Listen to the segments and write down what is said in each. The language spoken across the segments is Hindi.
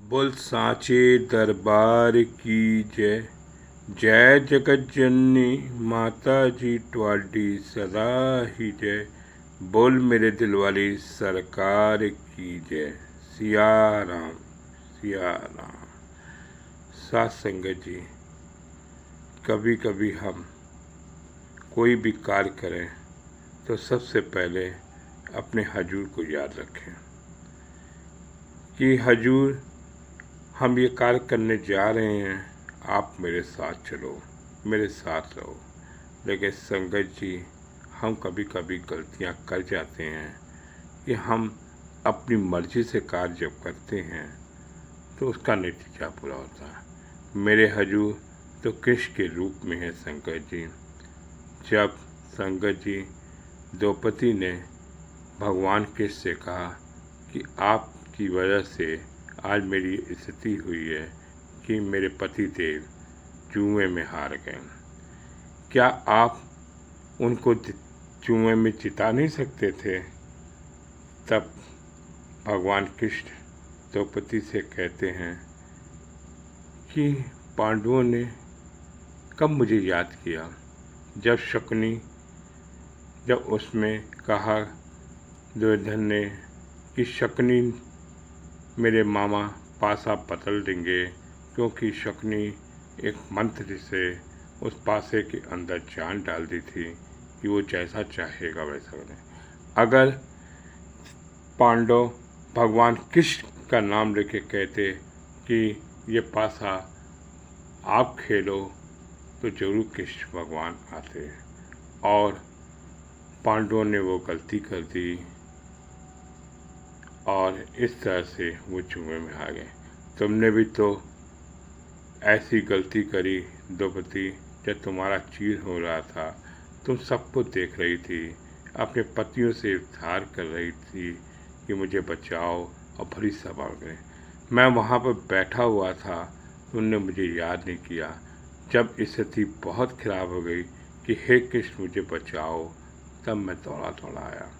बोल सांचे दरबार की जय। जय जगत जननी माता जी ट्वाडी सदा ही जय। बोल मेरे दिल वाली सरकार की जय। सिया राम सिया राम। साथ संगत जी, कभी कभी हम कोई भी कार्य करें तो सबसे पहले अपने हजूर को याद रखें कि हजूर, हम ये कार्य करने जा रहे हैं, आप मेरे साथ चलो, मेरे साथ रहो। लेकिन संगत जी, हम कभी कभी गलतियां कर जाते हैं कि हम अपनी मर्जी से कार्य जब करते हैं तो उसका नतीजा बुरा होता है। मेरे हजूर तो कृष्ण के रूप में है संगत जी। जब संगत जी द्रौपदी ने भगवान कृष्ण से कहा कि आपकी वजह से आज मेरी स्थिति हुई है कि मेरे पति देव जुए में हार गए, क्या आप उनको जुए में जिता नहीं सकते थे? तब भगवान कृष्ण द्रौपदी से कहते हैं कि पांडवों ने कब मुझे याद किया? जब शकुनी, जब उसमें कहा दुर्योधन ने कि शकुनी मेरे मामा पासा बदल देंगे, क्योंकि शकुनी एक मंत्र से उस पासे के अंदर जान डाल दी थी कि वो जैसा चाहेगा वैसा बने। अगर पांडव भगवान कृष्ण का नाम लेके कहते कि ये पासा आप खेलो, तो जरूर कृष्ण भगवान आते, और पांडवों ने वो गलती कर दी और इस तरह से वो जुए में आ गए। तुमने भी तो ऐसी गलती करी द्रौपदी, जब तुम्हारा चीर हो रहा था, तुम सबको देख रही थी, अपने पतियों से उद्धार कर रही थी कि मुझे बचाओ, और भली सभा गए। मैं वहाँ पर बैठा हुआ था, तुमने मुझे याद नहीं किया। जब स्थिति बहुत खराब हो गई कि हे कृष्ण मुझे बचाओ, तब मैं दौड़ा दौड़ा आया,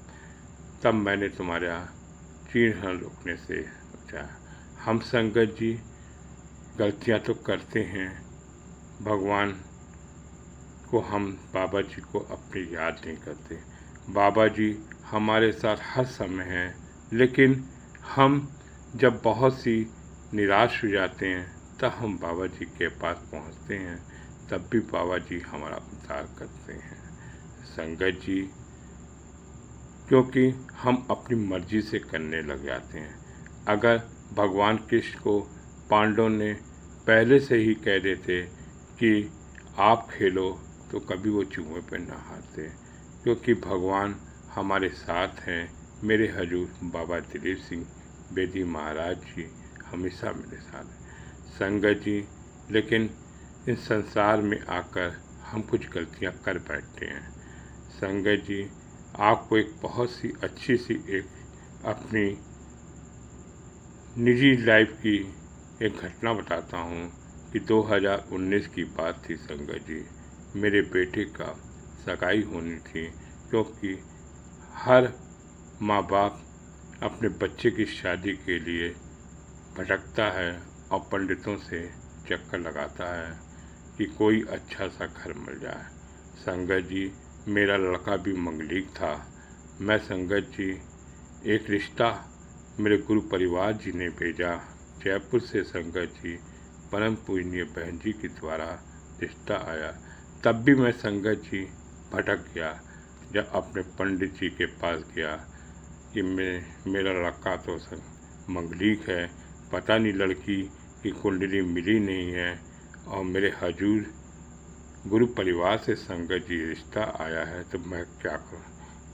तब मैंने तुम्हारा चीर रोकने से बचाया। हम संगत जी गलतियां तो करते हैं, भगवान को हम बाबा जी को अपनी याद नहीं करते। बाबा जी हमारे साथ हर समय हैं, लेकिन हम जब बहुत सी निराश हो जाते हैं तब हम बाबा जी के पास पहुंचते हैं, तब भी बाबा जी हमारा उद्धार करते हैं संगत जी, क्योंकि हम अपनी मर्जी से करने लग जाते हैं। अगर भगवान कृष्ण को पांडवों ने पहले से ही कह देते कि आप खेलो, तो कभी वो जुए पर ना हारते, क्योंकि भगवान हमारे साथ हैं। मेरे हजूर बाबा दिलीप सिंह बेदी महाराज जी हमेशा मेरे साथ हैं संगत जी। लेकिन इस संसार में आकर हम कुछ गलतियां कर बैठते हैं संगत जी। आपको एक बहुत सी अच्छी सी एक अपनी निजी लाइफ की एक घटना बताता हूँ कि 2019 की बात थी संगत जी। मेरे बेटे का सगाई होनी थी, क्योंकि हर माँ बाप अपने बच्चे की शादी के लिए भटकता है और पंडितों से चक्कर लगाता है कि कोई अच्छा सा घर मिल जाए। संगत जी मेरा लड़का भी मंगलिक था। मैं संगत जी एक रिश्ता मेरे गुरु परिवार जी ने भेजा जयपुर से संगत जी, परम पूजनीय बहन जी के द्वारा रिश्ता आया। तब भी मैं संगत जी भटक गया। जब अपने पंडित जी के पास गया कि मेरा लड़का तो मंगलिक है, पता नहीं लड़की की कुंडली मिली नहीं है, और मेरे हजूर गुरु परिवार से संगत जी रिश्ता आया है, तो मैं क्या करूं?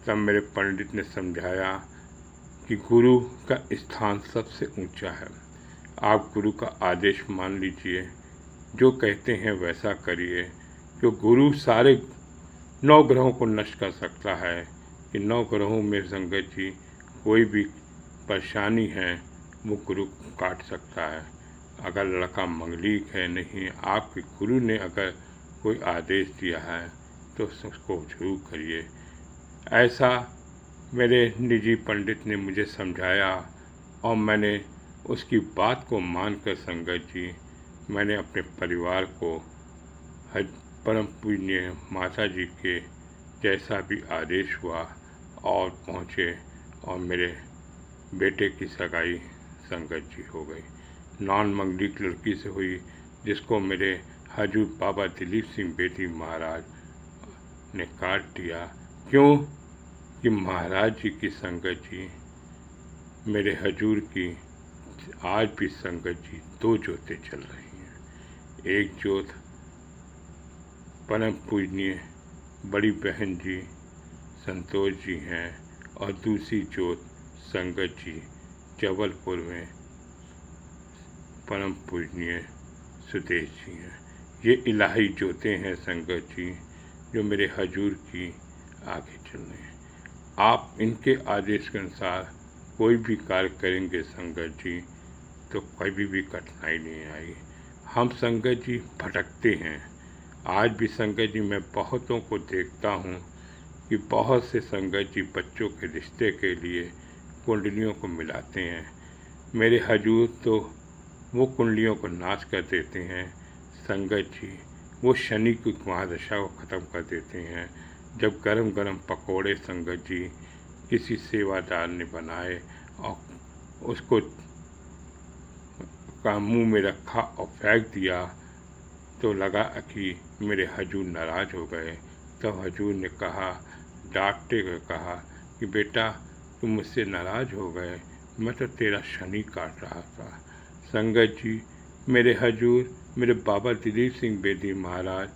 तब मेरे पंडित ने समझाया कि गुरु का स्थान सबसे ऊंचा है, आप गुरु का आदेश मान लीजिए, जो कहते हैं वैसा करिए, जो गुरु सारे 9 ग्रहों को नष्ट कर सकता है कि 9 ग्रहों में संगत जी कोई भी परेशानी है वो गुरु काट सकता है। अगर लड़का मंगलिक है नहीं, आपके गुरु ने अगर कोई आदेश दिया है तो उसको जरूर करिए। ऐसा मेरे निजी पंडित ने मुझे समझाया, और मैंने उसकी बात को मानकर संगत जी मैंने अपने परिवार को परम पूज्य माता जी के जैसा भी आदेश हुआ और पहुँचे और मेरे बेटे की सगाई संगत जी हो गई। नॉन मंगलिक लड़की से हुई जिसको मेरे हजूर बाबा दिलीप सिंह बेदी महाराज ने काट दिया। क्यों कि महाराज जी की संगत जी मेरे हजूर की आज भी संगत जी दो ज्योतें चल रही हैं। एक ज्योत परम पूजनीय बड़ी बहन जी संतोष जी हैं और दूसरी ज्योत संगत जी जबलपुर में परम पूजनीय सुदेश जी हैं। ये इलाही ज्योतें हैं संगत जी जो मेरे हजूर की आगे चल रहे हैं। आप इनके आदेश के अनुसार कोई भी कार्य करेंगे संगत जी तो कभी भी कठिनाई नहीं आएगी। हम संगत जी भटकते हैं। आज भी संगत जी मैं बहुतों को देखता हूँ कि बहुत से संगत जी बच्चों के रिश्ते के लिए कुंडलियों को मिलाते हैं। मेरे हजूर तो वो कुंडलियों को नाश कर देते हैं संगत जी, वो शनि की महादशा को ख़त्म कर देते हैं। जब गरम गरम पकोड़े संगत जी किसी सेवादार ने बनाए और उसको का मुँह में रखा और फेंक दिया तो लगा कि मेरे हजूर नाराज़ हो गए। तब हजूर ने कहा, डांटते हुए कहा कि बेटा तुम मुझसे नाराज़ हो गए, मैं तो तेरा शनि काट रहा था। संगत जी मेरे हजूर मेरे बाबा दिलीप सिंह बेदी महाराज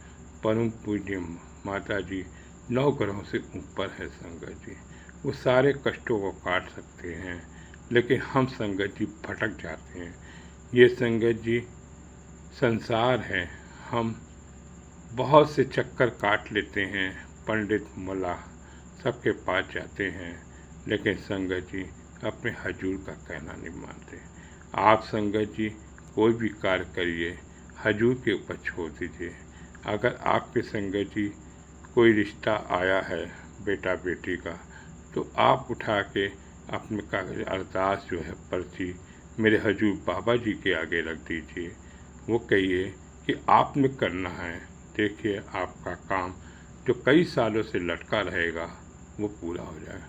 परम पूज्य माता जी 9 ग्रहों से ऊपर है संगत जी। वो सारे कष्टों को काट सकते हैं लेकिन हम संगत जी भटक जाते हैं। ये संगत जी संसार है। हम बहुत से चक्कर काट लेते हैं, पंडित मुल्ला सबके पास जाते हैं लेकिन संगत जी अपने हजूर का कहना नहीं मानते। आप संगत जी कोई भी कार्य करिए हजूर के ऊपर छोड़ दीजिए। अगर आपके संगत जी कोई रिश्ता आया है बेटा बेटी का तो आप उठा के अपने कागज अरदास जो है पर्ची मेरे हजूर बाबा जी के आगे रख दीजिए। वो कहिए कि आपने करना है, देखिए आपका काम जो कई सालों से लटका रहेगा वो पूरा हो जाएगा।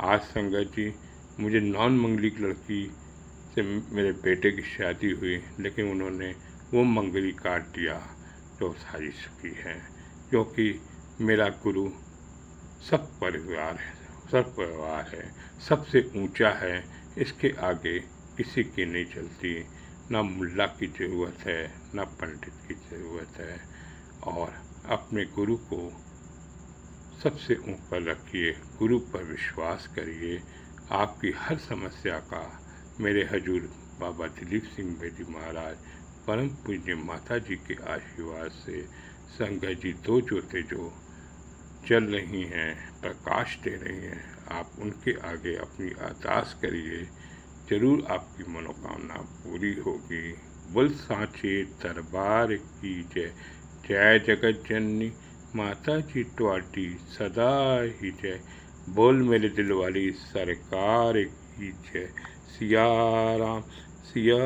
आज संगत जी मुझे नॉन मंगलिक लड़की से मेरे बेटे की शादी हुई लेकिन उन्होंने वो मंगली काट दिया जो साजिश की है, क्योंकि मेरा गुरु सब परिवार है, सबसे ऊंचा है, इसके आगे किसी की नहीं चलती। ना मुल्ला की ज़रूरत है ना पंडित की ज़रूरत है। और अपने गुरु को सबसे ऊपर रखिए, गुरु पर विश्वास करिए। आपकी हर समस्या का मेरे हजूर बाबा दिलीप सिंह बेदी महाराज परम पूज्य माता जी के आशीर्वाद से संगत जी दो ज्योतें जो चल रही हैं, प्रकाश दे रही हैं, आप उनके आगे अपनी अरदास करिए, जरूर आपकी मनोकामना पूरी होगी। बोल सांचे दरबार की जय। जय जगत जननी माता जी ट्वाटी सदा ही जय। बोल मेरे दिल वाली सरकार की जय। सिया राम सिया